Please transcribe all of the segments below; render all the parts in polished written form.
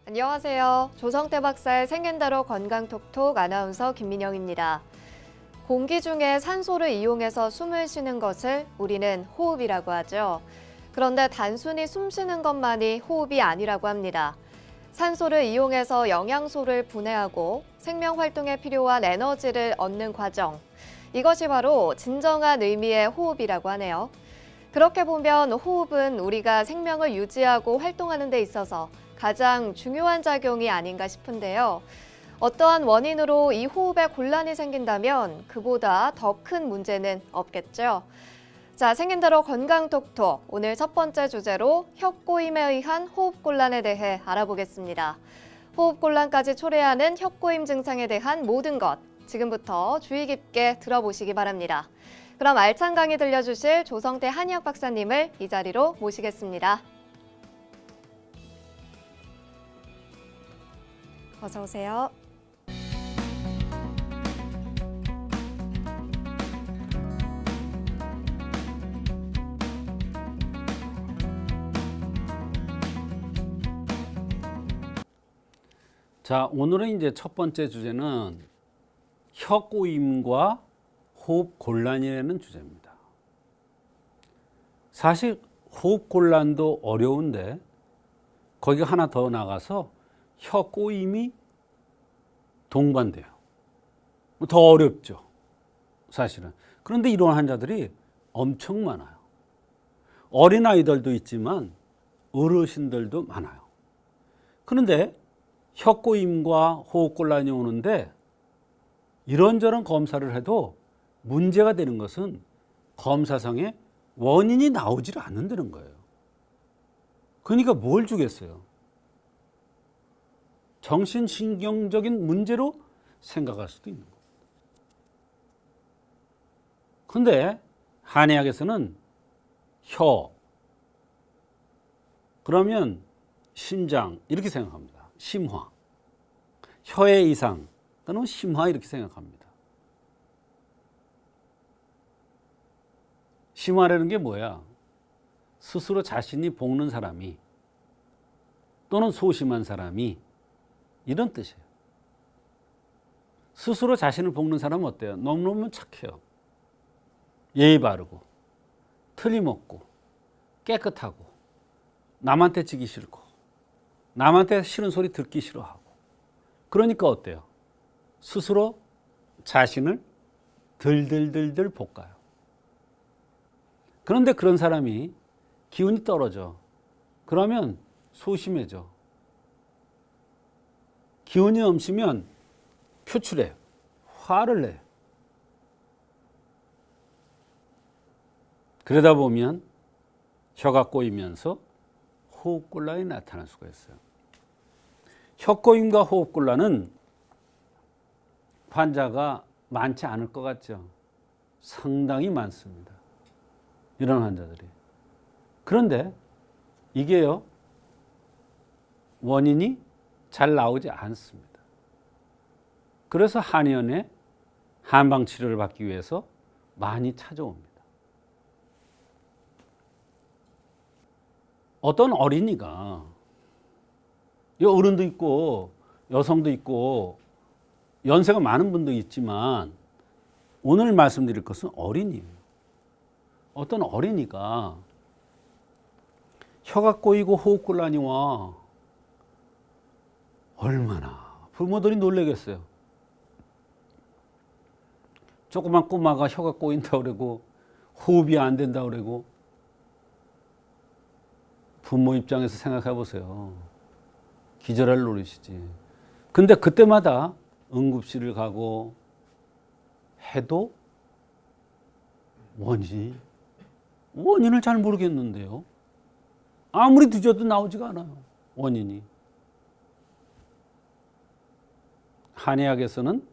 안녕하세요. 조성태 박사의 생긴대로 건강톡톡 아나운서 김민영입니다. 공기 중에 산소를 이용해서 숨을 쉬는 것을 우리는 호흡이라고 하죠. 그런데 단순히 숨 쉬는 것만이 호흡이 아니라고 합니다. 산소를 이용해서 영양소를 분해하고 생명 활동에 필요한 에너지를 얻는 과정. 이것이 바로 진정한 의미의 호흡이라고 하네요. 그렇게 보면 호흡은 우리가 생명을 유지하고 활동하는 데 있어서 가장 중요한 작용이 아닌가 싶은데요. 어떠한 원인으로 이 호흡에 곤란이 생긴다면 그보다 더 큰 문제는 없겠죠. 자, 생긴대로 건강톡톡. 오늘 첫 번째 주제로 혀꼬임에 의한 호흡곤란에 대해 알아보겠습니다. 호흡곤란까지 초래하는 혀꼬임 증상에 대한 모든 것, 지금부터 주의 깊게 들어보시기 바랍니다. 그럼 알찬 강의 들려주실 조성태 한의학 박사님을 이 자리로 모시겠습니다. 어서 오세요. 자, 오늘은 이제 첫 번째 주제는 혀꼬임과 호흡 곤란이라는 주제입니다. 사실 호흡 곤란도 어려운데 거기가 하나 더 나가서 혀꼬임이 동반돼요. 더 어렵죠, 사실은. 그런데 이런 환자들이 엄청 많아요. 어린아이들도 있지만 어르신들도 많아요. 그런데 혀꼬임과 호흡곤란이 오는데 이런저런 검사를 해도 문제가 되는 것은 검사상에 원인이 나오질 않는다는 거예요. 그러니까 뭘 주겠어요? 정신신경적인 문제로 생각할 수도 있는 겁니다. 그런데 한의학에서는 혀, 그러면 심장 이렇게 생각합니다. 심화, 혀의 이상 또는 심화 이렇게 생각합니다. 심화라는 게 뭐야? 스스로 자신이 볶는 사람이 또는 소심한 사람이 이런 뜻이에요. 스스로 자신을 볶는 사람은 어때요? 너무너무 착해요. 예의 바르고 틀림없고 깨끗하고 남한테 지기 싫고 남한테 싫은 소리 듣기 싫어하고 그러니까 어때요? 스스로 자신을 들들들들 볶아요. 그런데 그런 사람이 기운이 떨어져. 그러면 소심해져. 기운이 넘치면 표출해. 화를 내. 그러다 보면 혀가 꼬이면서 호흡곤란이 나타날 수가 있어요. 혀꼬임과 호흡곤란은 환자가 많지 않을 것 같죠. 상당히 많습니다. 이런 환자들이. 그런데 이게요, 원인이 잘 나오지 않습니다. 그래서 한의원에 한방 치료를 받기 위해서 많이 찾아옵니다. 어떤 어린이가, 어른도 있고 여성도 있고 연세가 많은 분도 있지만 오늘 말씀드릴 것은 어린이에요. 어떤 어린이가 혀가 꼬이고 호흡곤란이 와. 얼마나 부모들이 놀라겠어요. 조그만 꼬마가 혀가 꼬인다고 그러고 호흡이 안 된다고 그러고 부모 입장에서 생각해 보세요. 기절할 노릇이지. 근데 그때마다 응급실을 가고 해도 원인을 잘 모르겠는데요. 아무리 뒤져도 나오지가 않아요. 원인이. 한의학에서는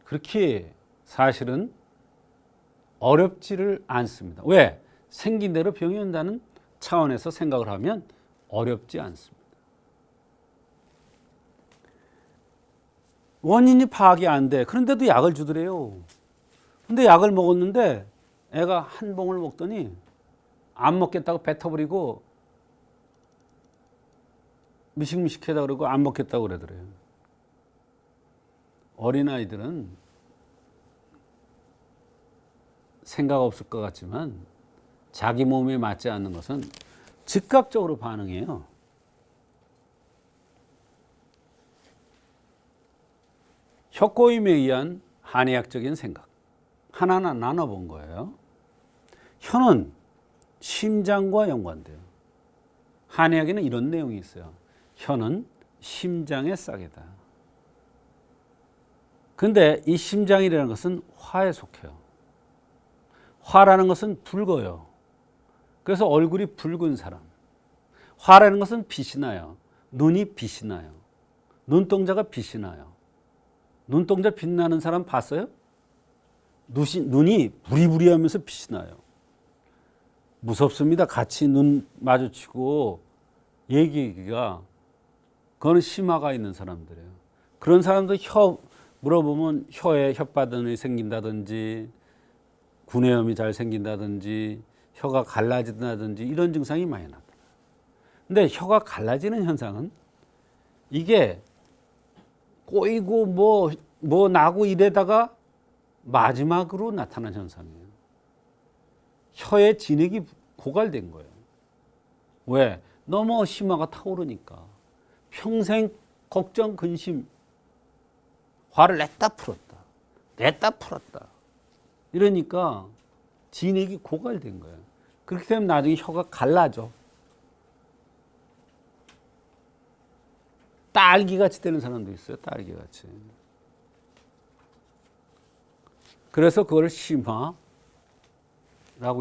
그렇게 사실은 어렵지를 않습니다. 왜? 생긴 대로 병이 온다는 차원에서 생각을 하면 어렵지 않습니다. 원인이 파악이 안 돼. 그런데도 약을 주더래요. 근데 약을 먹었는데 애가 한 봉을 먹더니 안 먹겠다고 뱉어버리고 미식미식하다 그러고 안 먹겠다고 그러더래요. 어린아이들은 생각 없을 것 같지만 자기 몸에 맞지 않는 것은 즉각적으로 반응해요. 혀꼬임에 의한 한의학적인 생각 하나하나 나눠본 거예요. 혀는 심장과 연관돼요. 한의학에는 이런 내용이 있어요. 혀는 심장의 싹이다. 근데 이 심장이라는 것은 화에 속해요. 화라는 것은 붉어요. 그래서 얼굴이 붉은 사람. 화라는 것은 빛이 나요. 눈이 빛이 나요. 눈동자가 빛이 나요. 눈동자 빛나는 사람 봤어요? 눈이 부리부리하면서 빛이 나요. 무섭습니다. 같이 눈 마주치고 얘기가 그거는 심화가 있는 사람들이에요. 그런 사람들 혀 물어보면 혀에 혓바늘이 생긴다든지 구내염이 잘 생긴다든지 혀가 갈라진다든지 이런 증상이 많이 나타나요. 근데 혀가 갈라지는 현상은 이게 꼬이고 뭐 나고 이래다가 마지막으로 나타난 현상이에요. 혀의 진액이 고갈된 거예요. 왜? 너무 심화가 타오르니까. 평생 걱정, 근심, 화를 냈다 풀었다. 이러니까 진액이 고갈된 거예요. 그렇게 되면 나중에 혀가 갈라져. 딸기같이 되는 사람도 있어요. 딸기같이. 그래서 그걸 심화라고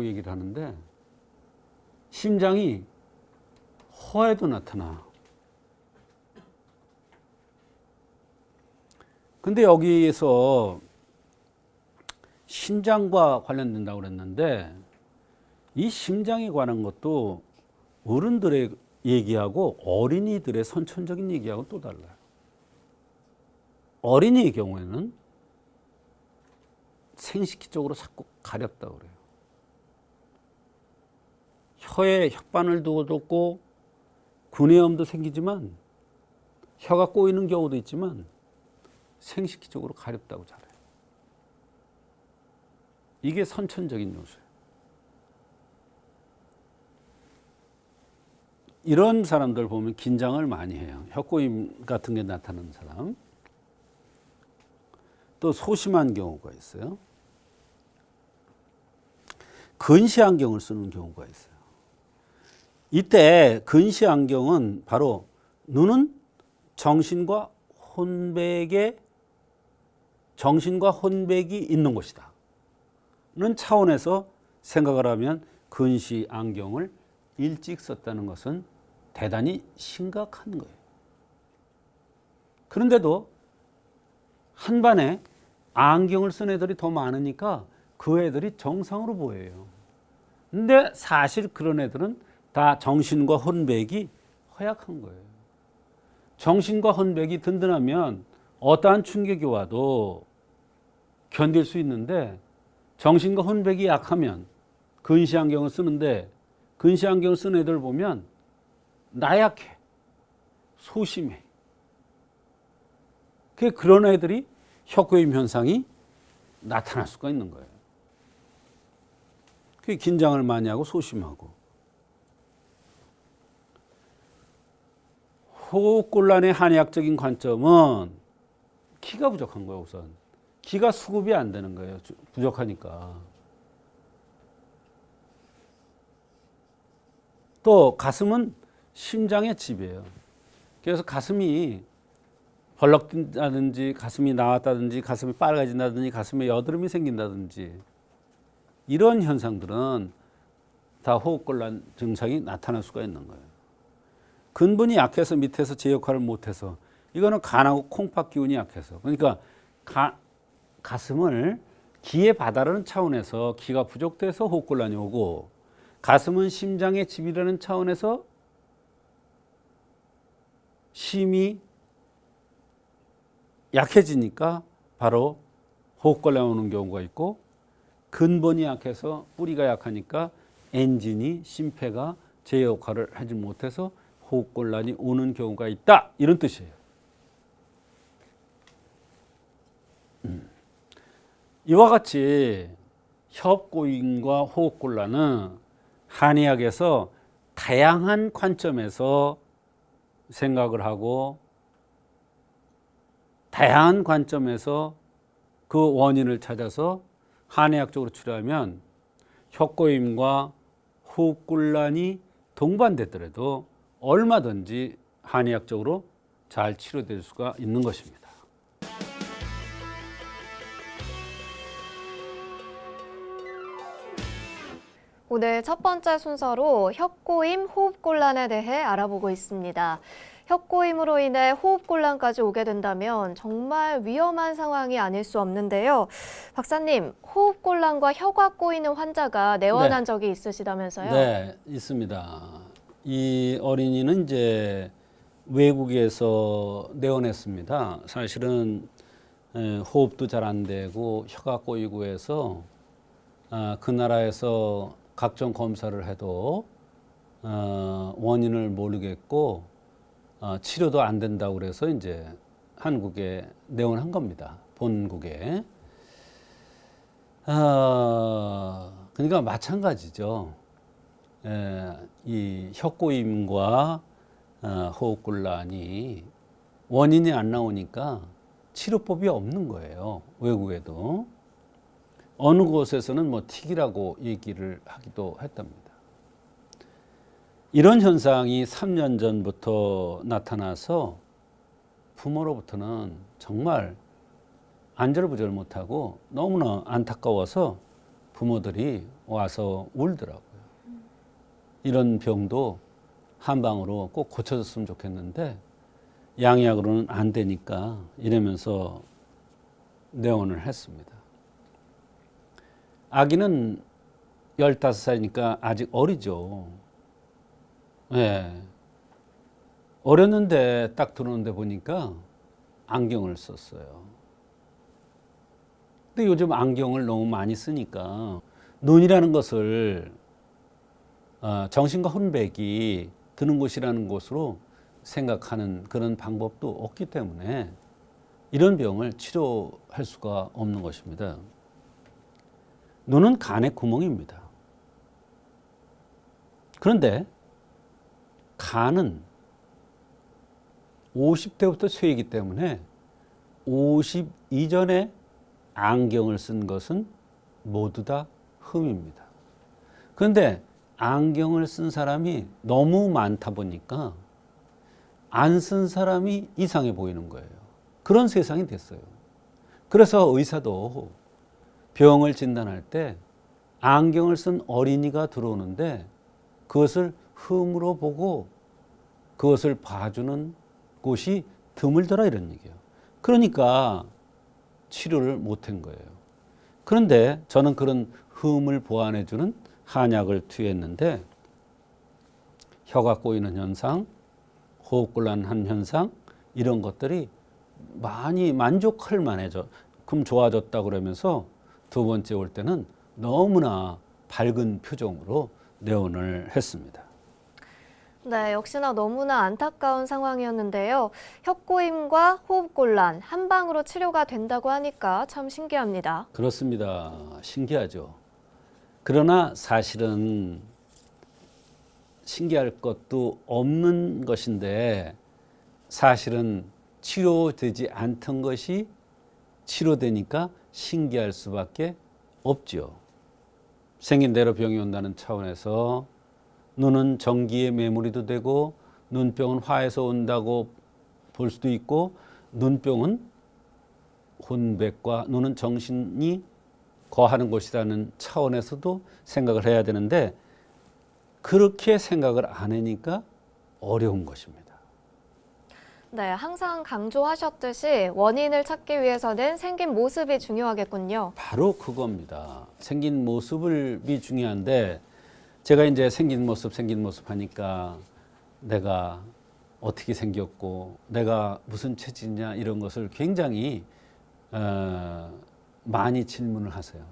얘기를 하는데 심장이 허에도 나타나. 근데 여기에서 심장과 관련된다고 그랬는데 이 심장에 관한 것도 어른들의 얘기하고 어린이들의 선천적인 얘기하고 또 달라요. 어린이의 경우에는 생식기 쪽으로 자꾸 가렵다고 그래요. 혀에 혓바늘도 돋고 구내염도 생기지만 혀가 꼬이는 경우도 있지만 생식기 쪽으로 가렵다고 잘해요. 이게 선천적인 요소예요. 이런 사람들 보면 긴장을 많이 해요. 혀꼬임 같은 게 나타나는 사람. 또 소심한 경우가 있어요. 근시 안경을 쓰는 경우가 있어요. 이때 근시 안경은 바로 눈은 정신과 혼백이 있는 곳이다. 는 차원에서 생각을 하면 근시 안경을 일찍 썼다는 것은 대단히 심각한 거예요. 그런데도 한반에 안경을 쓴 애들이 더 많으니까 그 애들이 정상으로 보여요. 근데 사실 그런 애들은 다 정신과 혼백이 허약한 거예요. 정신과 혼백이 든든하면 어떠한 충격이 와도 견딜 수 있는데 정신과 혼백이 약하면 근시 안경을 쓰는데 근시 안경을 쓴 애들 보면 나약해, 소심해. 그런 애들이 혀꼬임 현상이 나타날 수가 있는 거예요. 그게 긴장을 많이 하고 소심하고. 호흡곤란의 한의학적인 관점은 기가 부족한 거예요. 우선 기가 수급이 안 되는 거예요. 부족하니까. 또 가슴은 심장의 집이에요. 그래서 가슴이 벌럭든다든지 가슴이 나왔다든지 가슴이 빨개진다든지 가슴에 여드름이 생긴다든지 이런 현상들은 다 호흡곤란 증상이 나타날 수가 있는 거예요. 근본이 약해서 밑에서 제 역할을 못해서 이거는 간하고 콩팥 기운이 약해서 그러니까 가슴을 기에 바다라는 차원에서 기가 부족돼서 호흡곤란이 오고 가슴은 심장의 집이라는 차원에서 심이 약해지니까 바로 호흡곤란이 오는 경우가 있고 근본이 약해서 뿌리가 약하니까 엔진이 심폐가 제 역할을 하지 못해서 호흡곤란이 오는 경우가 있다. 이런 뜻이에요. 이와 같이 협고임과 호흡곤란은 한의학에서 다양한 관점에서 생각을 하고 다양한 관점에서 그 원인을 찾아서 한의학적으로 치료하면 협고임과 호흡곤란이 동반되더라도 얼마든지 한의학적으로 잘 치료될 수가 있는 것입니다. 오늘 첫 번째 순서로 협고임, 호흡곤란에 대해 알아보고 있습니다. 협고임으로 인해 호흡곤란까지 오게 된다면 정말 위험한 상황이 아닐 수 없는데요. 박사님, 호흡곤란과 혀가 꼬이는 환자가 내원한 적이 있으시다면서요? 네, 있습니다. 이 어린이는 이제 외국에서 내원했습니다. 사실은 호흡도 잘 안 되고 혀가 꼬이고 해서 그 나라에서 각종 검사를 해도 원인을 모르겠고 치료도 안 된다고 그래서 이제 한국에 내원한 겁니다. 본국에. 그러니까 마찬가지죠. 이 혀꼬임과 호흡곤란이 원인이 안 나오니까 치료법이 없는 거예요. 외국에도. 어느 곳에서는 뭐 틱이라고 얘기를 하기도 했답니다. 이런 현상이 3년 전부터 나타나서 부모로부터는 정말 안절부절 못하고 너무나 안타까워서 부모들이 와서 울더라고요. 이런 병도 한방으로 꼭 고쳐졌으면 좋겠는데 양약으로는 안 되니까 이러면서 내원을 했습니다. 아기는 15살이니까 아직 어리죠. 네. 어렸는데 딱 들어오는데 보니까 안경을 썼어요. 근데 요즘 안경을 너무 많이 쓰니까 눈이라는 것을 정신과 혼백이 드는 곳이라는 곳으로 생각하는 그런 방법도 없기 때문에 이런 병을 치료할 수가 없는 것입니다. 눈은 간의 구멍입니다. 그런데 간은 50대부터 쇠이기 때문에 50 이전에 안경을 쓴 것은 모두 다 흠입니다. 그런데 안경을 쓴 사람이 너무 많다 보니까 안 쓴 사람이 이상해 보이는 거예요. 그런 세상이 됐어요. 그래서 의사도 병을 진단할 때 안경을 쓴 어린이가 들어오는데 그것을 흠으로 보고 그것을 봐주는 곳이 드물더라 이런 얘기예요. 그러니까 치료를 못한 거예요. 그런데 저는 그런 흠을 보완해주는 한약을 투여했는데 혀가 꼬이는 현상, 호흡곤란한 현상 이런 것들이 많이 만족할 만해져. 그럼 좋아졌다 그러면서 두 번째 올 때는 너무나 밝은 표정으로 내원을 했습니다. 네, 역시나 너무나 안타까운 상황이었는데요. 혀꼬임과 호흡곤란 한 방으로 치료가 된다고 하니까 참 신기합니다. 그렇습니다. 신기하죠. 그러나 사실은 신기할 것도 없는 것인데 사실은 치료되지 않던 것이 치료되니까 신기할 수밖에 없죠. 생긴 대로 병이 온다는 차원에서 눈은 전기의 매몰이도 되고 눈병은 화에서 온다고 볼 수도 있고 눈병은 혼백과 눈은 정신이 거하는 곳이라는 차원에서도 생각을 해야 되는데 그렇게 생각을 안 하니까 어려운 것입니다. 네, 항상 강조하셨듯이 원인을 찾기 위해서는 생긴 모습이 중요하겠군요. 바로 그겁니다. 생긴 모습이 중요한데 제가 이제 생긴 모습 하니까 내가 어떻게 생겼고 내가 무슨 체질이냐 이런 것을 굉장히 많이 질문을 하세요.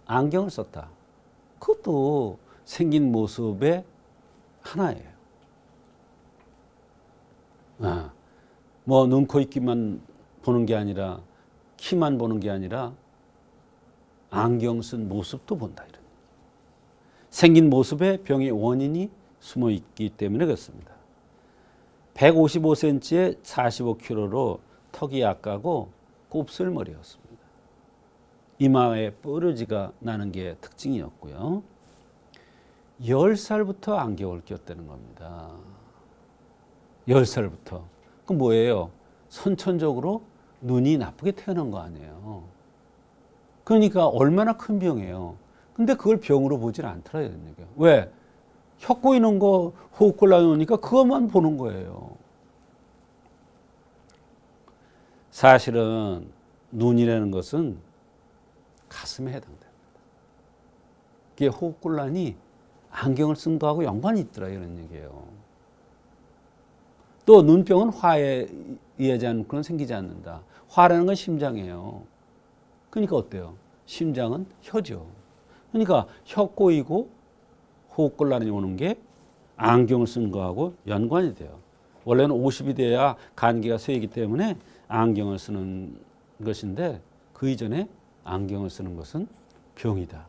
안경을 썼다. 그것도 생긴 모습에 하나예요. 뭐 눈, 코, 입기만 보는 게 아니라 키만 보는 게 아니라 안경 쓴 모습도 본다. 이런. 생긴 모습에 병의 원인이 숨어 있기 때문에 그렇습니다. 155cm에 45kg로 턱이 약하고 곱슬머리였습니다. 이마에 뾰루지가 나는 게 특징이었고요. 10살부터 안경을 꼈다는 겁니다. 10살부터. 그럼 뭐예요? 선천적으로 눈이 나쁘게 태어난 거 아니에요. 그러니까 얼마나 큰 병이에요. 근데 그걸 병으로 보질 않더라 이런 얘기예요. 왜? 혀 꼬이는 거, 호흡곤란이 오니까 그것만 보는 거예요. 사실은 눈이라는 것은 가슴에 해당됩니다. 그게 호흡곤란이 안경을 쓴 거하고 연관이 있더라 이런 얘기예요. 또 눈병은 화에 의하지 않는 그런 생기지 않는다. 화라는 건 심장이에요. 그러니까 어때요? 심장은 혀죠. 그러니까 혀 꼬이고 호흡곤란이 오는 게 안경을 쓴 거하고 연관이 돼요. 원래는 50이 돼야 감기가 세이기 때문에 안경을 쓰는 것인데 그 이전에 안경을 쓰는 것은 병이다.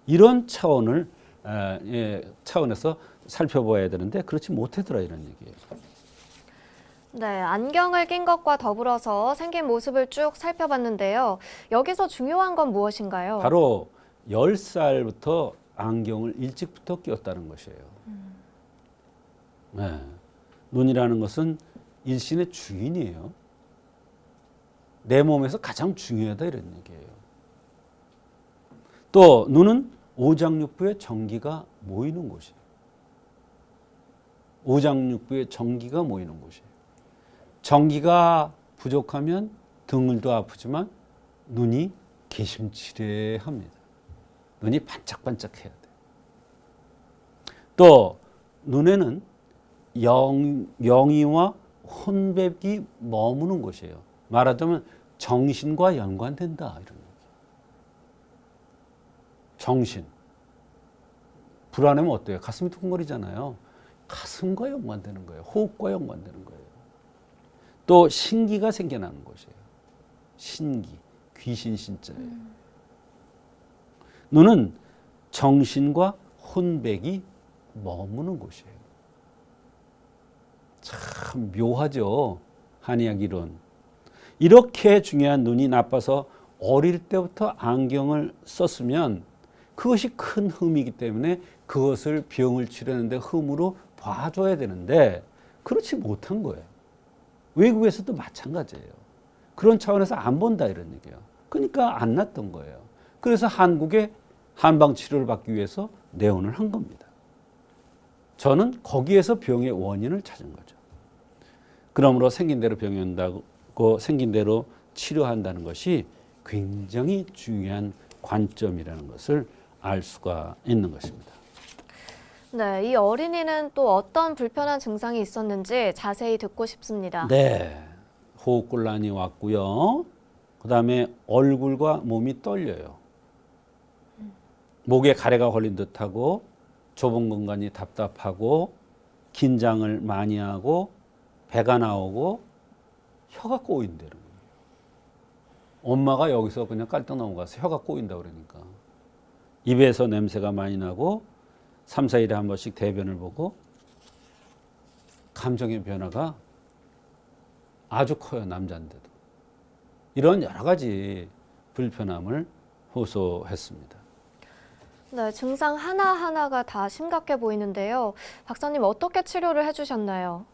이런 차원에서 살펴봐야 되는데 그렇지 못하더라 이런 얘기예요. 네, 안경을 낀 것과 더불어서 생긴 모습을 쭉 살펴봤는데요. 여기서 중요한 건 무엇인가요? 바로 10살부터 안경을 일찍부터 끼웠다는 것이에요. 네. 눈이라는 것은 일신의 주인이에요. 내 몸에서 가장 중요하다 이런 얘기예요. 또 눈은 오장육부에 전기가 모이는 곳이에요. 오장육부에 전기가 모이는 곳이에요. 전기가 부족하면 등을도 아프지만 눈이 개심치레합니다. 눈이 반짝반짝해야 돼. 또 눈에는 영이와 혼백이 머무는 곳이에요. 말하자면 정신과 연관된다 이런 얘기. 정신. 불안하면 어때요? 가슴이 두근거리잖아요. 가슴과 연관되는 거예요. 호흡과 연관되는 거예요. 또 신기가 생겨나는 곳이에요. 신기, 귀신 신자예요. 눈은 정신과 혼백이 머무는 곳이에요. 참 묘하죠. 한의학 이론. 이렇게 중요한 눈이 나빠서 어릴 때부터 안경을 썼으면 그것이 큰 흠이기 때문에 그것을 병을 치료하는데 흠으로 봐줘야 되는데 그렇지 못한 거예요. 외국에서도 마찬가지예요. 그런 차원에서 안 본다 이런 얘기예요. 그러니까 안 났던 거예요. 그래서 한국에 한방 치료를 받기 위해서 내원을 한 겁니다. 저는 거기에서 병의 원인을 찾은 거죠. 그러므로 생긴 대로 병이 온다고 생긴 대로 치료한다는 것이 굉장히 중요한 관점이라는 것을 알 수가 있는 것입니다. 네, 이 어린이는 또 어떤 불편한 증상이 있었는지 자세히 듣고 싶습니다. 네, 호흡곤란이 왔고요. 그 다음에 얼굴과 몸이 떨려요. 목에 가래가 걸린 듯하고 좁은 공간이 답답하고 긴장을 많이 하고 배가 나오고 혀가 꼬인다는 거예요. 엄마가 여기서 그냥 깔딱 넘어가서 혀가 꼬인다 그러니까 입에서 냄새가 많이 나고 3, 4일에 한 번씩 대변을 보고 감정의 변화가 아주 커요. 남자인데도. 이런 여러 가지 불편함을 호소했습니다. 네, 증상 하나하나가 다 심각해 보이는데요. 박사님 어떻게 치료를 해주셨나요?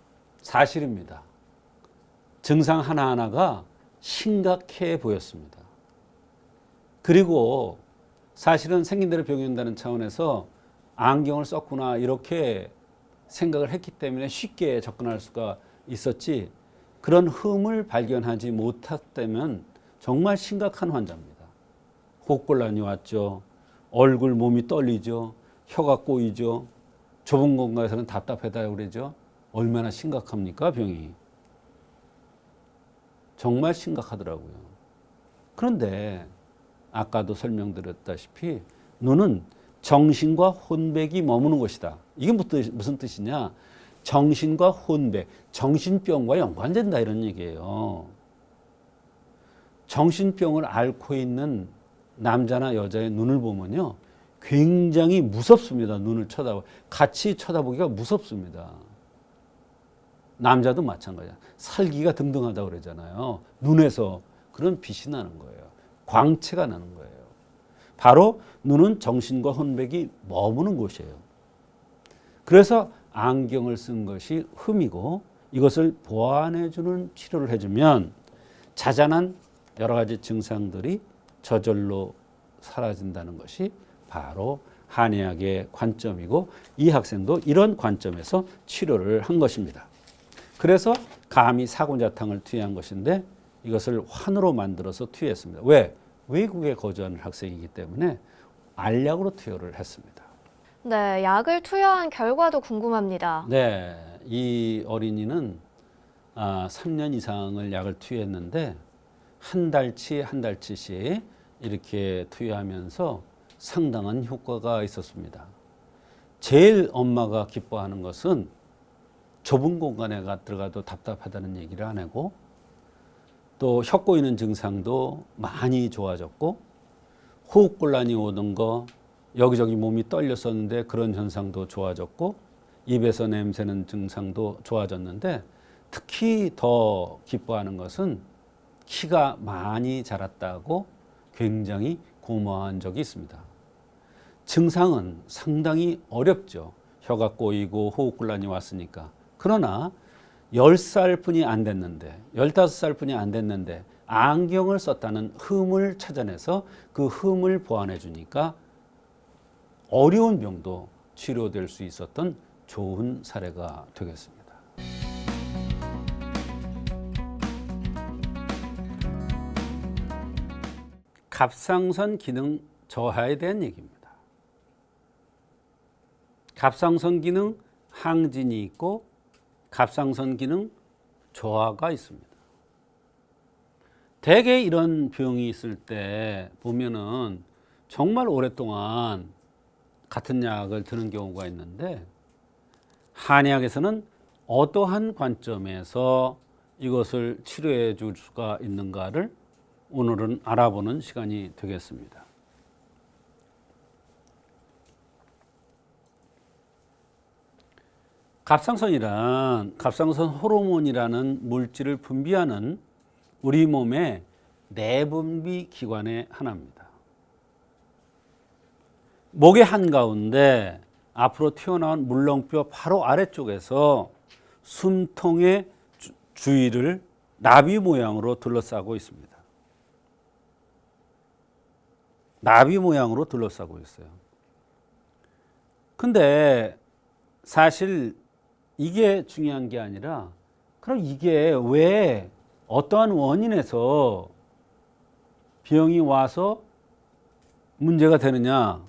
사실입니다. 증상 하나하나가 심각해 보였습니다. 그리고 사실은 생긴 대로 병이 온다는 차원에서 안경을 썼구나 이렇게 생각을 했기 때문에 쉽게 접근할 수가 있었지 그런 흠을 발견하지 못했다면 정말 심각한 환자입니다. 호흡곤란이 왔죠. 얼굴 몸이 떨리죠. 혀가 꼬이죠. 좁은 공간에서는 답답하다고 그러죠. 얼마나 심각합니까 병이. 정말 심각하더라고요. 그런데 아까도 설명드렸다시피 눈은 정신과 혼백이 머무는 곳이다. 이게 무슨 뜻이냐? 정신과 혼백, 정신병과 연관된다 이런 얘기예요. 정신병을 앓고 있는 남자나 여자의 눈을 보면요, 굉장히 무섭습니다. 눈을 같이 쳐다보기가 무섭습니다. 남자도 마찬가지야. 살기가 등등하다고 그러잖아요. 눈에서 그런 빛이 나는 거예요. 광채가 나는 거예요. 바로 눈은 정신과 혼백이 머무는 곳이에요. 그래서 안경을 쓴 것이 흠이고, 이것을 보완해주는 치료를 해주면 자잘한 여러 가지 증상들이 저절로 사라진다는 것이 바로 한의학의 관점이고, 이 학생도 이런 관점에서 치료를 한 것입니다. 그래서 감히 사군자탕을 투여한 것인데, 이것을 환으로 만들어서 투여했습니다. 왜? 외국에 거주하는 학생이기 때문에 알약으로 투여를 했습니다. 네, 약을 투여한 결과도 궁금합니다. 네, 이 어린이는 3년 이상을 약을 투여했는데 한 달치씩 이렇게 투여하면서 상당한 효과가 있었습니다. 제일 엄마가 기뻐하는 것은 좁은 공간에 들어가도 답답하다는 얘기를 안 하고, 또 혀 꼬이는 증상도 많이 좋아졌고, 호흡곤란이 오던 거, 여기저기 몸이 떨렸었는데 그런 현상도 좋아졌고, 입에서 냄새는 증상도 좋아졌는데, 특히 더 기뻐하는 것은 키가 많이 자랐다고 굉장히 고마워한 적이 있습니다. 증상은 상당히 어렵죠. 혀가 꼬이고 호흡곤란이 왔으니까. 그러나 10살뿐이 안 됐는데, 15살뿐이 안 됐는데 안경을 썼다는 흠을 찾아내서 그 흠을 보완해 주니까 어려운 병도 치료될 수 있었던 좋은 사례가 되겠습니다. 갑상선 기능 저하에 대한 얘기입니다. 갑상선 기능 항진이 있고 갑상선 기능 저하가 있습니다. 대개 이런 병이 있을 때 보면은 정말 오랫동안 같은 약을 드는 경우가 있는데, 한의학에서는 어떠한 관점에서 이것을 치료해 줄 수가 있는가를 오늘은 알아보는 시간이 되겠습니다. 갑상선 호르몬이라는 물질을 분비하는 우리 몸의 내분비 기관의 하나입니다. 목의 한가운데 앞으로 튀어나온 물렁뼈 바로 아래쪽에서 숨통의 주위를 나비 모양으로 둘러싸고 있습니다. 나비 모양으로 둘러싸고 있어요. 근데 사실 이게 중요한 게 아니라, 그럼 이게 왜 어떠한 원인에서 병이 와서 문제가 되느냐,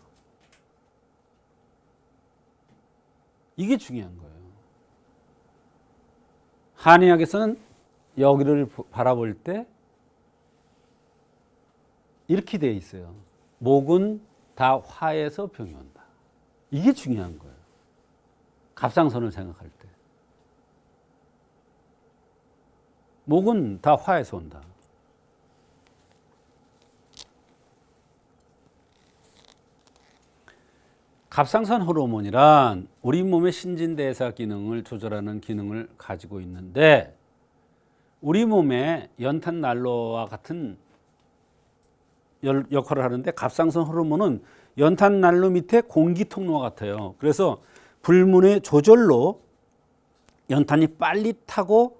이게 중요한 거예요. 한의학에서는 여기를 바라볼 때 이렇게 되어 있어요. 목은 다 화에서 병이 온다. 이게 중요한 거예요. 갑상선을 생각할 때. 목은 다 화에서 온다. 갑상선 호르몬이란 우리 몸의 신진대사 기능을 조절하는 기능을 가지고 있는데, 우리 몸의 연탄난로와 같은 역할을 하는데, 갑상선 호르몬은 연탄난로 밑에 공기통로와 같아요. 그래서 불문의 조절로 연탄이 빨리 타고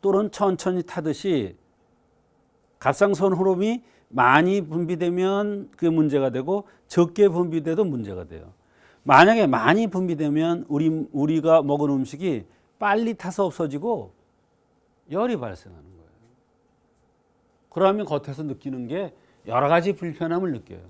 또는 천천히 타듯이 갑상선 호르몬이 많이 분비되면 그게 문제가 되고, 적게 분비돼도 문제가 돼요. 만약에 많이 분비되면 우리가 먹은 음식이 빨리 타서 없어지고 열이 발생하는 거예요. 그러면 겉에서 느끼는 게 여러 가지 불편함을 느껴요.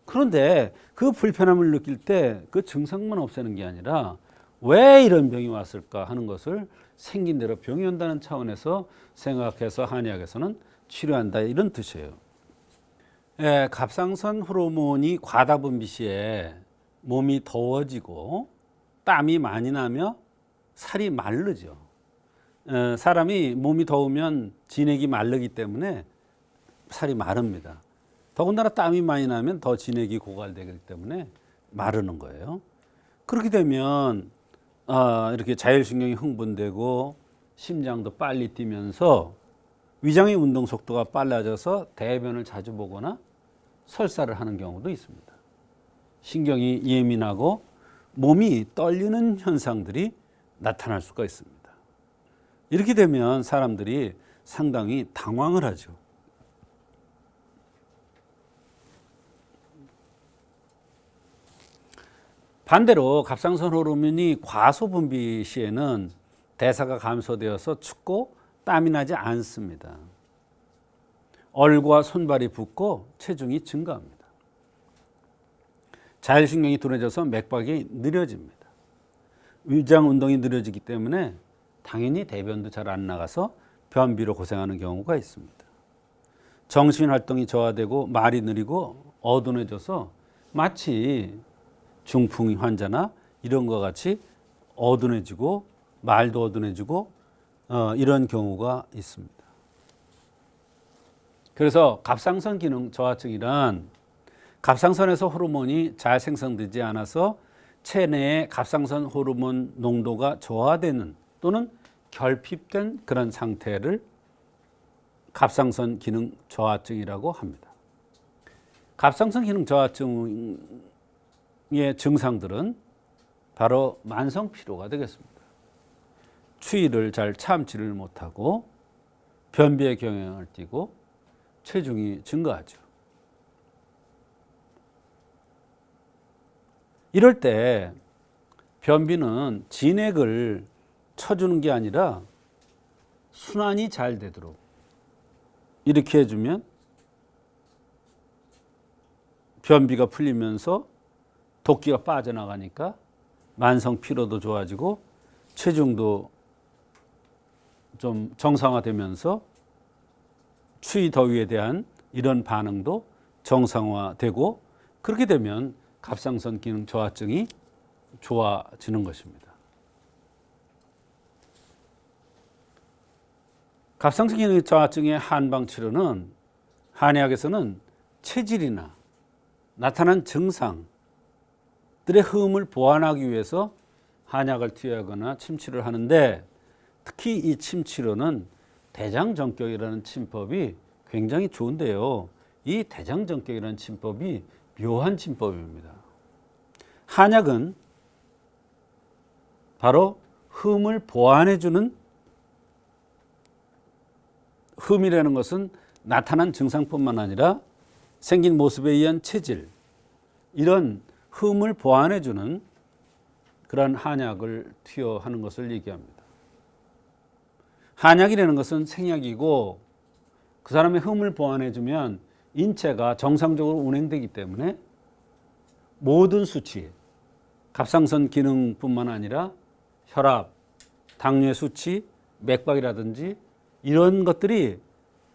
그런데 그 불편함을 느낄 때 그 증상만 없애는 게 아니라 왜 이런 병이 왔을까 하는 것을 생긴 대로 병이 온다는 차원에서 생각해서 한의학에서는 치료한다, 이런 뜻이에요. 예, 갑상선 호르몬이 과다 분비 시에 몸이 더워지고 땀이 많이 나며 살이 마르죠. 사람이 몸이 더우면 진액이 마르기 때문에 살이 마릅니다. 더군다나 땀이 많이 나면 더 진액이 고갈되기 때문에 마르는 거예요. 그렇게 되면 이렇게 자율신경이 흥분되고 심장도 빨리 뛰면서 위장의 운동 속도가 빨라져서 대변을 자주 보거나 설사를 하는 경우도 있습니다. 신경이 예민하고 몸이 떨리는 현상들이 나타날 수가 있습니다. 이렇게 되면 사람들이 상당히 당황을 하죠. 반대로 갑상선 호르몬이 과소 분비 시에는 대사가 감소되어서 춥고 땀이 나지 않습니다. 얼과 손발이 붓고 체중이 증가합니다. 자율신경이 둔해져서 맥박이 느려집니다. 위장 운동이 느려지기 때문에 당연히 대변도 잘 안 나가서 변비로 고생하는 경우가 있습니다. 정신활동이 저하되고 말이 느리고 어둔해져서 마치 중풍 환자나 이런 것 같이 어둔해지고 말도 어둔해지고 이런 경우가 있습니다. 그래서 갑상선 기능 저하증이란 갑상선에서 호르몬이 잘 생성되지 않아서 체내에 갑상선 호르몬 농도가 저하되는 또는 결핍된 그런 상태를 갑상선 기능 저하증이라고 합니다. 갑상선 기능 저하증의 증상들은 바로 만성 피로가 되겠습니다. 추위를 잘 참지를 못하고 변비의 경향을 띠고 체중이 증가하죠. 이럴 때 변비는 진액을 쳐주는 게 아니라 순환이 잘 되도록 이렇게 해주면 변비가 풀리면서 독기가 빠져나가니까 만성 피로도 좋아지고 체중도 좀 정상화되면서 추위 더위에 대한 이런 반응도 정상화되고 그렇게 되면 갑상선 기능 저하증이 좋아지는 것입니다. 갑상선 기능 저하증의 한방 치료는 한의학에서는 체질이나 나타난 증상들의 흐음을 보완하기 위해서 한약을 투여하거나 침치료를 하는데 특히 이 침치료는 대장정격이라는 침법이 굉장히 좋은데요. 이 대장정격이라는 침법이 묘한 침법입니다. 한약은 바로 흠을 보완해주는 흠이라는 것은 나타난 증상뿐만 아니라 생긴 모습에 의한 체질 이런 흠을 보완해주는 그런 한약을 투여하는 것을 얘기합니다. 한약이라는 것은 생약이고 그 사람의 흠을 보완해주면 인체가 정상적으로 운행되기 때문에 모든 수치, 갑상선 기능뿐만 아니라 혈압, 당뇨의 수치, 맥박이라든지 이런 것들이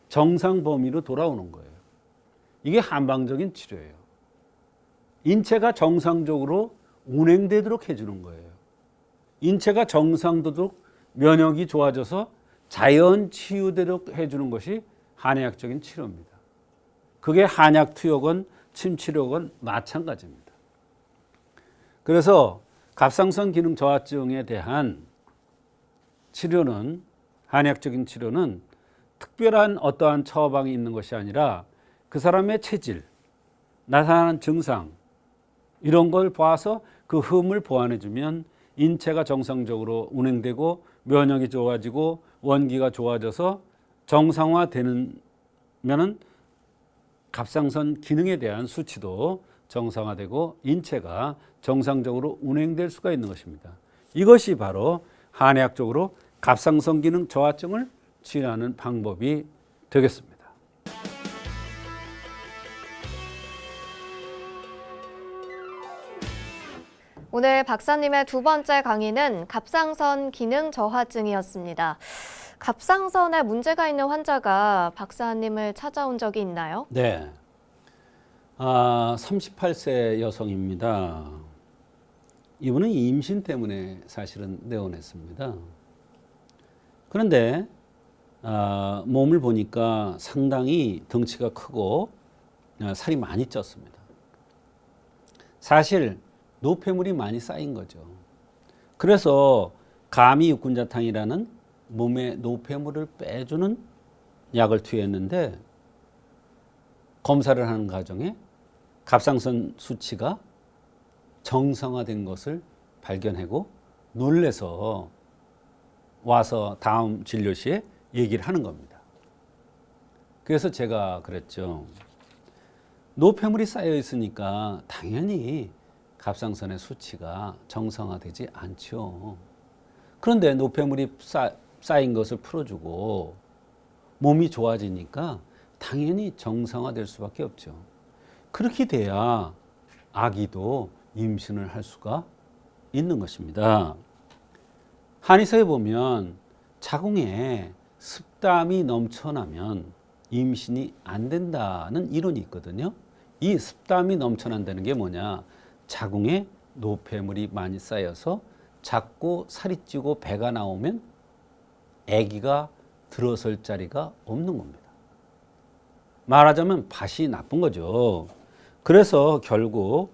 정상 범위로 돌아오는 거예요. 이게 한방적인 치료예요. 인체가 정상적으로 운행되도록 해주는 거예요. 인체가 정상되도록 면역이 좋아져서 자연 치유되도록 해주는 것이 한의학적인 치료입니다. 그게 한약 투여건 침치료건 마찬가지입니다. 그래서 갑상선 기능 저하증에 대한 치료는 한의학적인 치료는 특별한 어떠한 처방이 있는 것이 아니라 그 사람의 체질, 나타나는 증상 이런 걸 봐서 그 흠을 보완해주면 인체가 정상적으로 운행되고 면역이 좋아지고 원기가 좋아져서 정상화되는 면은 갑상선 기능에 대한 수치도 정상화되고 인체가 정상적으로 운행될 수가 있는 것입니다. 이것이 바로 한의학적으로 갑상선 기능 저하증을 치료하는 방법이 되겠습니다. 오늘 박사님의 두 번째 강의는 갑상선 기능 저하증이었습니다. 갑상선에 문제가 있는 환자가 박사님을 찾아온 적이 있나요? 네. 38세 여성입니다. 이분은 임신 때문에 사실은 내원했습니다. 그런데 몸을 보니까 상당히 덩치가 크고 살이 많이 쪘습니다. 사실 노폐물이 많이 쌓인 거죠. 그래서 가미육군자탕이라는 몸에 노폐물을 빼주는 약을 투여했는데 검사를 하는 과정에 갑상선 수치가 정상화된 것을 발견하고 놀래서 와서 다음 진료 시에 얘기를 하는 겁니다. 그래서 제가 그랬죠. 노폐물이 쌓여 있으니까 당연히 갑상선의 수치가 정상화되지 않죠. 그런데 노폐물이 쌓인 것을 풀어주고 몸이 좋아지니까 당연히 정상화될 수밖에 없죠. 그렇게 돼야 아기도 임신을 할 수가 있는 것입니다. 한의사에 보면 자궁에 습담이 넘쳐나면 임신이 안 된다는 이론이 있거든요. 이 습담이 넘쳐난다는 게 뭐냐? 자궁에 노폐물이 많이 쌓여서 자꾸 살이 찌고 배가 나오면 아기가 들어설 자리가 없는 겁니다. 말하자면 밭이 나쁜 거죠. 그래서 결국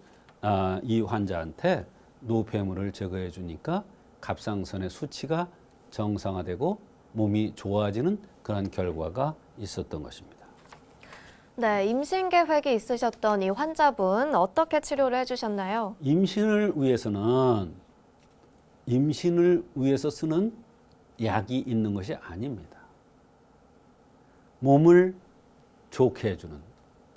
이 환자한테 노폐물을 제거해 주니까 갑상선의 수치가 정상화되고 몸이 좋아지는 그런 결과가 있었던 것입니다. 네, 임신 계획이 있으셨던 이 환자분 어떻게 치료를 해주셨나요? 임신을 위해서 쓰는 약이 있는 것이 아닙니다. 몸을 좋게 해주는,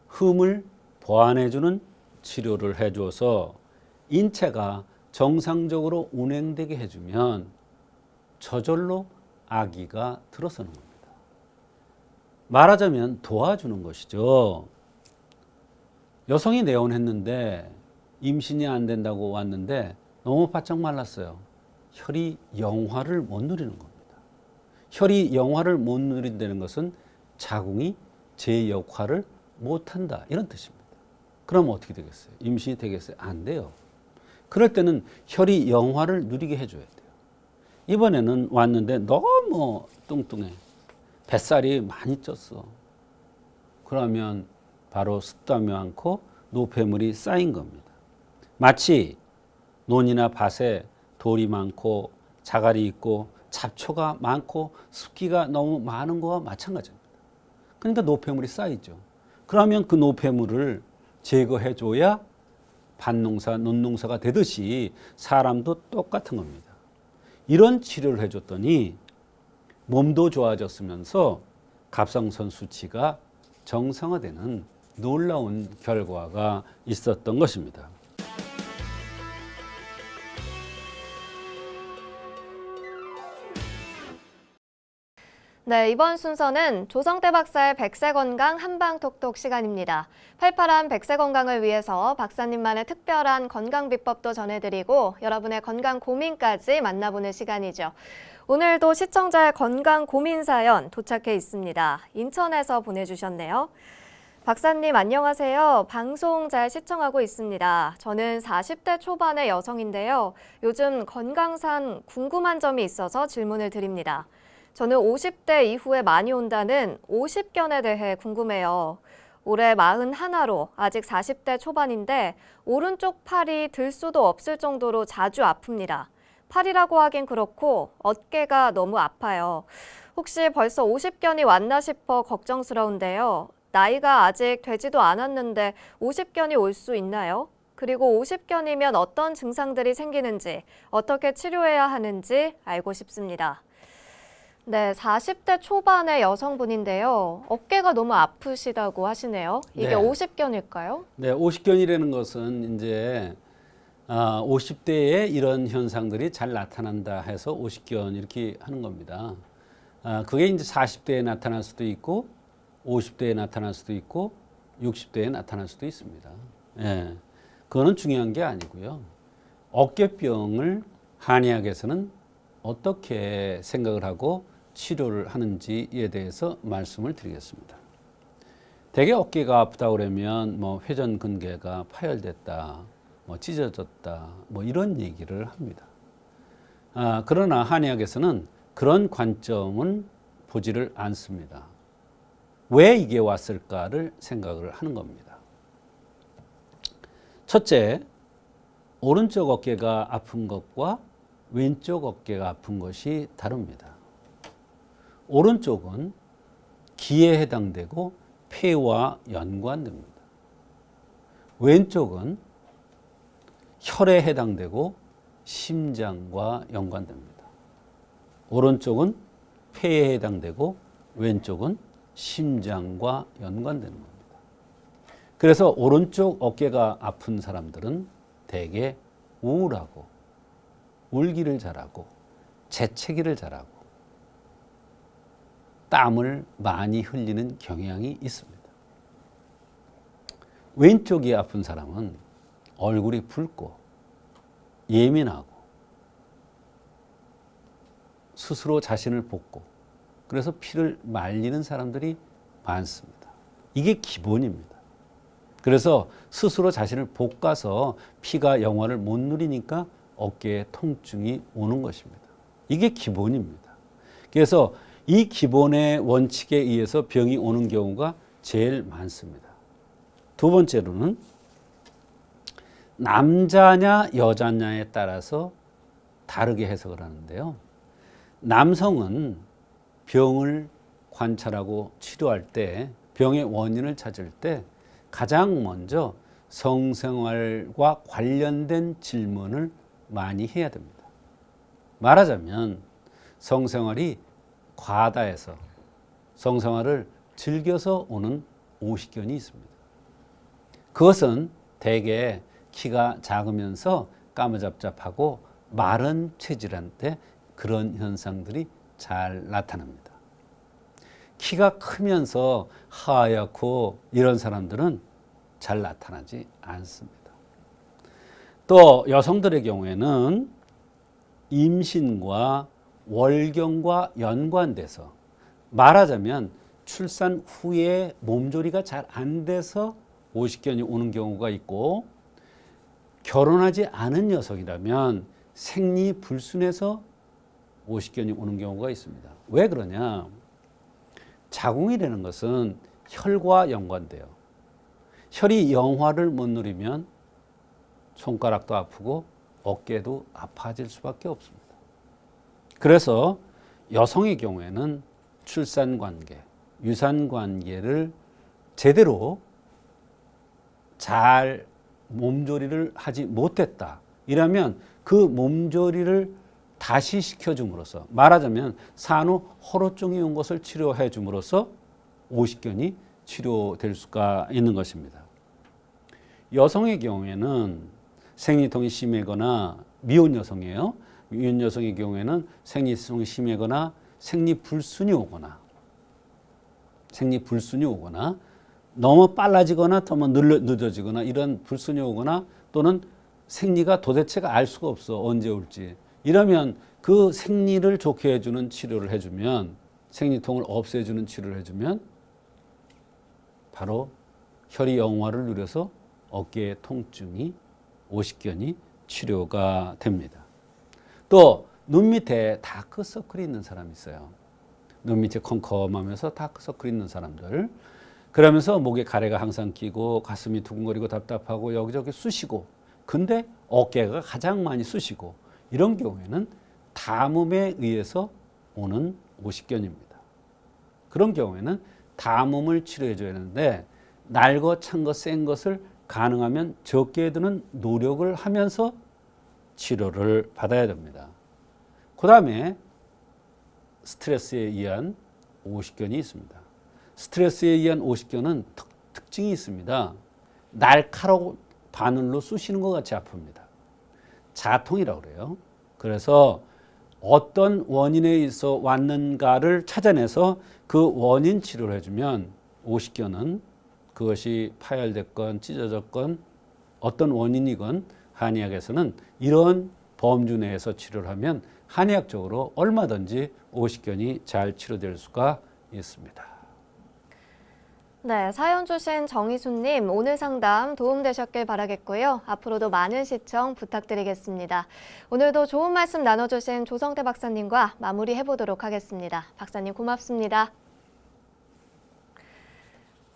흠을 보완해주는 치료를 해줘서 인체가 정상적으로 운행되게 해주면 저절로 아기가 들어서는 겁니다. 말하자면 도와주는 것이죠. 여성이 내원했는데 임신이 안 된다고 왔는데 너무 바짝 말랐어요. 혈이 영화를 못 누리는 겁니다. 혈이 영화를 못 누린다는 것은 자궁이 제 역할을 못한다 이런 뜻입니다. 그럼 어떻게 되겠어요? 임신이 되겠어요? 안 돼요. 그럴 때는 혈이 영화를 누리게 해줘야 돼요. 이번에는 왔는데 너무 뚱뚱해. 뱃살이 많이 쪘어. 그러면 바로 습담이 많고 노폐물이 쌓인 겁니다. 마치 논이나 밭에 돌이 많고 자갈이 있고 잡초가 많고 습기가 너무 많은 거와 마찬가지입니다. 그러니까 노폐물이 쌓이죠. 그러면 그 노폐물을 제거해줘야 밭농사, 논농사가 되듯이 사람도 똑같은 겁니다. 이런 치료를 해줬더니 몸도 좋아졌으면서 갑상선 수치가 정상화되는 놀라운 결과가 있었던 것입니다. 네, 이번 순서는 조성태 박사의 백세 건강 한방톡톡 시간입니다. 팔팔한 백세 건강을 위해서 박사님만의 특별한 건강 비법도 전해드리고 여러분의 건강 고민까지 만나보는 시간이죠. 오늘도 시청자의 건강 고민 사연 도착해 있습니다. 인천에서 보내주셨네요. 박사님 안녕하세요. 방송 잘 시청하고 있습니다. 저는 40대 초반의 여성인데요. 요즘 건강상 궁금한 점이 있어서 질문을 드립니다. 저는 50대 이후에 많이 온다는 50견에 대해 궁금해요. 올해 41로 아직 40대 초반인데 오른쪽 팔이 들 수도 없을 정도로 자주 아픕니다. 팔이라고 하긴 그렇고 어깨가 너무 아파요. 혹시 벌써 50견이 왔나 싶어 걱정스러운데요. 나이가 아직 되지도 않았는데 50견이 올 수 있나요? 그리고 50견이면 어떤 증상들이 생기는지, 어떻게 치료해야 하는지 알고 싶습니다. 네, 40대 초반의 여성분인데요. 어깨가 너무 아프시다고 하시네요. 이게 네. 50견일까요? 네, 50견이라는 것은 이제 50대에 이런 현상들이 잘 나타난다 해서 50견 이렇게 하는 겁니다. 그게 이제 40대에 나타날 수도 있고 50대에 나타날 수도 있고 60대에 나타날 수도 있습니다. 예, 그거는 중요한 게 아니고요. 어깨병을 한의학에서는 어떻게 생각을 하고 치료를 하는지에 대해서 말씀을 드리겠습니다. 대개 어깨가 아프다 그러면 뭐 회전근개가 파열됐다, 뭐 찢어졌다, 뭐 이런 얘기를 합니다. 그러나 한의학에서는 그런 관점은 보지를 않습니다. 왜 이게 왔을까를 생각을 하는 겁니다. 첫째, 오른쪽 어깨가 아픈 것과 왼쪽 어깨가 아픈 것이 다릅니다. 오른쪽은 기에 해당되고 폐와 연관됩니다. 왼쪽은 혈에 해당되고 심장과 연관됩니다. 오른쪽은 폐에 해당되고 왼쪽은 심장과 연관되는 겁니다. 그래서 오른쪽 어깨가 아픈 사람들은 대개 우울하고 울기를 잘하고 재채기를 잘하고 땀을 많이 흘리는 경향이 있습니다. 왼쪽이 아픈 사람은 얼굴이 붉고 예민하고 스스로 자신을 볶고 그래서 피를 말리는 사람들이 많습니다. 이게 기본입니다. 그래서 스스로 자신을 볶아서 피가 영화를 못 누리니까 어깨에 통증이 오는 것입니다. 이게 기본입니다. 그래서 이 기본의 원칙에 의해서 병이 오는 경우가 제일 많습니다. 두 번째로는 남자냐 여자냐에 따라서 다르게 해석을 하는데요. 남성은 병을 관찰하고 치료할 때 병의 원인을 찾을 때 가장 먼저 성생활과 관련된 질문을 많이 해야 됩니다. 말하자면 성생활이 과다해서 성생활을 즐겨서 오는 오십견이 있습니다. 그것은 대개 키가 작으면서 까무잡잡하고 마른 체질한테 그런 현상들이 잘 나타납니다. 키가 크면서 하얗고 이런 사람들은 잘 나타나지 않습니다. 또 여성들의 경우에는 임신과 월경과 연관돼서 말하자면 출산 후에 몸조리가 잘 안 돼서 오십견이 오는 경우가 있고 결혼하지 않은 여성이라면 생리불순에서 오십견이 오는 경우가 있습니다. 왜 그러냐? 자궁이라는 것은 혈과 연관돼요. 혈이 영화를 못 누리면 손가락도 아프고 어깨도 아파질 수밖에 없습니다. 그래서 여성의 경우에는 출산관계, 유산관계를 제대로 잘 몸조리를 하지 못했다. 이러면 그 몸조리를 다시 시켜줌으로써 말하자면 산후 호로증이 온 것을 치료해 줌으로써 오십견이 치료될 수가 있는 것입니다. 여성의 경우에는 생리통이 심하거나 미혼 여성이에요. 미혼 여성의 경우에는 생리통이 심하거나 생리불순이 오거나 너무 빨라지거나 너무 늦어지거나 이런 불순이 오거나 또는 생리가 도대체가 알 수가 없어 언제 올지 이러면 그 생리를 좋게 해주는 치료를 해주면 생리통을 없애주는 치료를 해주면 바로 혈이 영화를 누려서 어깨의 통증이 오십견이 치료가 됩니다. 또 눈 밑에 다크서클이 있는 사람이 있어요. 눈 밑에 컴컴하면서 다크서클이 있는 사람들 그러면서 목에 가래가 항상 끼고 가슴이 두근거리고 답답하고 여기저기 쑤시고 근데 어깨가 가장 많이 쑤시고 이런 경우에는 담음에 의해서 오는 오십견입니다. 그런 경우에는 담음을 치료해 줘야 하는데 날거 찬거 센 것을 가능하면 적게 드는 노력을 하면서 치료를 받아야 됩니다. 그 다음에 스트레스에 의한 오십견이 있습니다. 스트레스에 의한 오십견은 특징이 있습니다. 날카로운 바늘로 쑤시는 것 같이 아픕니다. 자통이라고 그래요. 그래서 어떤 원인에 있어 왔는가를 찾아내서 그 원인 치료를 해주면 오십견은 그것이 파열됐건 찢어졌건 어떤 원인이건 한의학에서는 이런 범주 내에서 치료를 하면 한의학적으로 얼마든지 오십견이 잘 치료될 수가 있습니다. 네, 사연 주신 정희수님, 오늘 상담 도움되셨길 바라겠고요. 앞으로도 많은 시청 부탁드리겠습니다. 오늘도 좋은 말씀 나눠주신 조성태 박사님과 마무리해보도록 하겠습니다. 박사님 고맙습니다.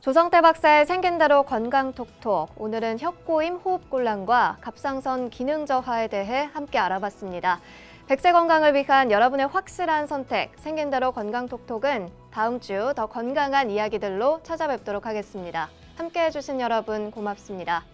조성태 박사의 생긴 대로 건강톡톡, 오늘은 혁고임 호흡곤란과 갑상선 기능 저하에 대해 함께 알아봤습니다. 100세 건강을 위한 여러분의 확실한 선택, 생긴 대로 건강톡톡은 다음 주 더 건강한 이야기들로 찾아뵙도록 하겠습니다. 함께해 주신 여러분 고맙습니다.